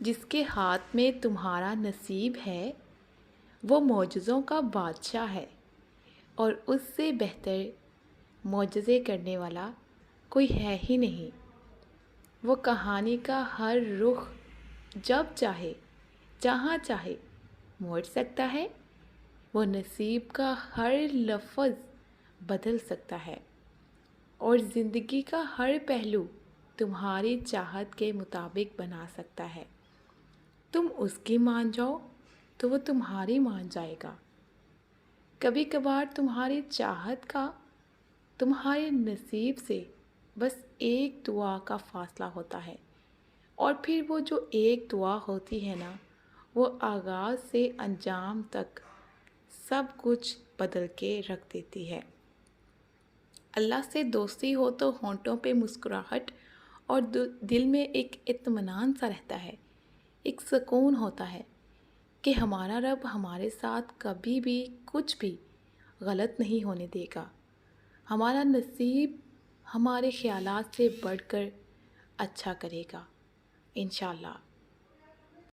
जिसके हाथ में तुम्हारा नसीब है वो मौजज़ों का बादशाह है और उससे बेहतर मौजज़े करने वाला कोई है ही नहीं। वो कहानी का हर रुख जब चाहे जहाँ चाहे मोड़ सकता है। वो नसीब का हर लफ्ज़ बदल सकता है और ज़िंदगी का हर पहलू तुम्हारी चाहत के मुताबिक बना सकता है। तुम उसकी मान जाओ तो वो तुम्हारी मान जाएगा। कभी कभार तुम्हारी चाहत का तुम्हारे नसीब से बस एक दुआ का फ़ासला होता है और फिर वो जो एक दुआ होती है ना, वो आगाज़ से अंजाम तक सब कुछ बदल के रख देती है। अल्लाह से दोस्ती हो तो होंठों पे मुस्कुराहट और दिल में एक इत्मीनान सा रहता है, एक सुकून होता है कि हमारा रब हमारे साथ कभी भी कुछ भी गलत नहीं होने देगा। हमारा नसीब हमारे ख़यालात से बढ़कर अच्छा करेगा इंशाअल्लाह।